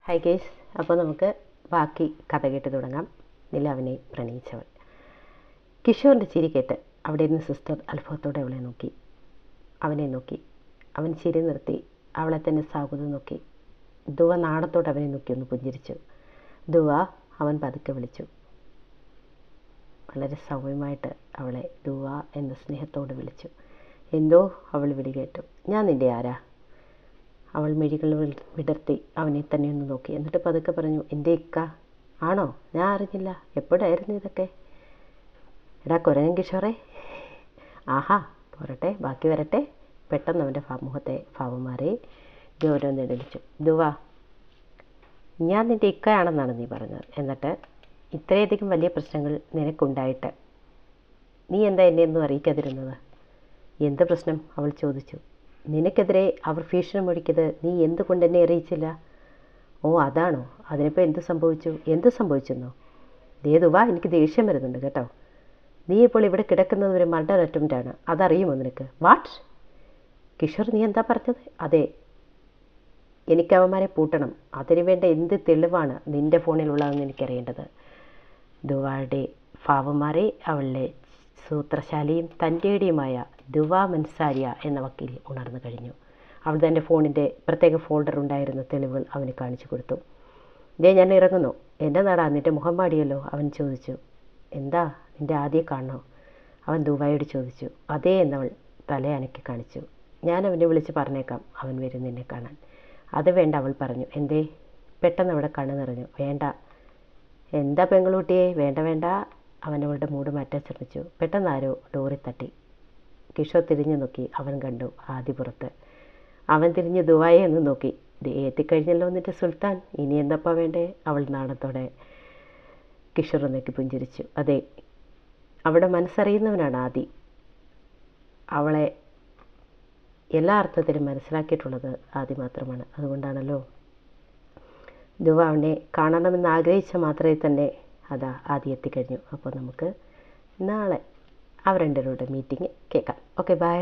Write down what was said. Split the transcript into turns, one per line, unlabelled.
Hi guys, അപ്പോൾ നമുക്ക് ബാക്കി കഥ കേട്ട് തുടങ്ങാം. നിലാവിനെ പ്രണയിച്ചവൾ. കിഷോറിൻ്റെ ചിരി കേട്ട് അവിടെ നിന്ന് സിസ്റ്റർ അത്ഭുതത്തോടെ അവനെ നോക്കി. അവൻ ചിരി നിർത്തി അവളെ തന്നെ സാകുതം നോക്കി. ദുവ നാണത്തോടെ അവനെ നോക്കി ഒന്ന് പുഞ്ചിരിച്ചു. ദുവ, അവൻ പതുക്കെ വിളിച്ചു. വളരെ സൗമ്യമായിട്ട് അവളെ ദുവ എന്ന സ്നേഹത്തോടെ വിളിച്ചു. എന്തോ അവൾ വിളി കേട്ടു. ഞാൻ നിൻ്റെ ആരാ? അവൾ മിഴികൾ വിടർത്തി അവനെ തന്നെ ഒന്ന് നോക്കി. എന്നിട്ട് പതുക്കെ പറഞ്ഞു, എൻ്റെ ഇക്ക. ആണോ? ഞാൻ അറിഞ്ഞില്ല. എപ്പോഴായിരുന്നു ഇതൊക്കെ? എടാ കുരങ്ങൻ കിഷോറേ. ആഹാ, പോരട്ടെ, ബാക്കി വരട്ടെ. പെട്ടെന്ന് അവൻ്റെ മുഖത്തെ ഭാവം മാറി. ഗൗരവം നെടുലിച്ചു. ദുവാ, ഞാൻ നിൻ്റെ ഇക്കയാണെന്നാണ് നീ പറഞ്ഞത്. എന്നിട്ട് ഇത്രയധികം വലിയ പ്രശ്നങ്ങൾ നിനക്കുണ്ടായിട്ട് നീ എന്താ എന്നെ ഒന്നും അറിയിക്കാതിരുന്നത്? എന്ത് പ്രശ്നം? അവൾ ചോദിച്ചു. നിനക്കെതിരെ അവർ ഭീഷണി മുഴക്കിയത് നീ എന്തുകൊണ്ട് എന്നെ അറിയിച്ചില്ല? ഓ, അതാണോ? അതിനിപ്പോൾ എന്ത് സംഭവിച്ചെന്നോ? ദേതുവാ, എനിക്ക് ദേഷ്യം വരുന്നുണ്ട് കേട്ടോ. നീ ഇപ്പോൾ ഇവിടെ കിടക്കുന്നത് ഒരു മർഡർ അറ്റംപ്റ്റാണ്. അതറിയുമോ നിനക്ക്? വാട്ട്? കിഷോർ, നീ എന്താ പറഞ്ഞത്? അതെ, എനിക്ക് അവന്മാരെ പൂട്ടണം. അതിനു വേണ്ട എന്ത് തെളിവാണ് നിൻ്റെ ഫോണിലുള്ളതെന്ന് എനിക്കറിയേണ്ടത്. ദുവായുടെ ഭാവം മാറി. അവളുടെ സൂത്രശാലിയും തൻ്റെടിയുമായ ദുവാ മൻസാരിയ എന്ന വക്കീൽ ഉണർന്നു കഴിഞ്ഞു. അവൾ തൻ്റെ ഫോണിൻ്റെ പ്രത്യേക ഫോൾഡർ ഉണ്ടായിരുന്ന തെളിവുകൾ അവന് കാണിച്ചു കൊടുത്തു. ഞാൻ ഇറങ്ങുന്നു. എൻ്റെ നാടാ, നിൻ്റെ മുഖം പാടിയല്ലോ? അവൻ ചോദിച്ചു. എന്താ, നിൻ്റെ ആദ്യം കാണണോ? അവൻ ദുബായോട് ചോദിച്ചു. അതേ എന്നവൾ തലയനക്കി കാണിച്ചു. ഞാൻ അവനെ വിളിച്ച് പറഞ്ഞേക്കാം അവൻ വരും നിന്നെ കാണാൻ. അത് വേണ്ട, അവൾ പറഞ്ഞു. എന്തേ? പെട്ടെന്ന് അവിടെ കണ്ണു നിറഞ്ഞു. വേണ്ട. എന്താ പെൺകുട്ടിയെ? വേണ്ട. അവൻ അവളുടെ മൂഡ് മാറ്റാൻ ശ്രമിച്ചു. പെട്ടെന്ന് ആരോ ഡോറിൽ തട്ടി. കിഷോർ തിരിഞ്ഞു നോക്കി. അവൻ കണ്ടു ആദി പുറത്ത്. അവൻ തിരിഞ്ഞ് ദുബായെ ഒന്ന് നോക്കി. എത്തിക്കഴിഞ്ഞല്ലോ നിൻ്റെ സുൽത്താൻ, ഇനി എന്തപ്പാ വേണ്ടേ? അവൾ നാണത്തോടെ കിഷോർ നോക്കി പുഞ്ചിരിച്ചു. അതെ, അവിടെ മനസ്സറിയുന്നവനാണ് ആദി. അവളെ എല്ലാ അർത്ഥത്തിലും മനസ്സിലാക്കിയിട്ടുള്ളത് ആദി മാത്രമാണ്. അതുകൊണ്ടാണല്ലോ ദുവ അവനെ കാണണമെന്ന് ആഗ്രഹിച്ച മാത്രമേ തന്നെ അതാ ആദ്യം എത്തിക്കഴിഞ്ഞു. അപ്പോൾ നമുക്ക് നാളെ അവർ രണ്ടുപേരുടെ മീറ്റിംഗ് കേൾക്കാം. Okay, by.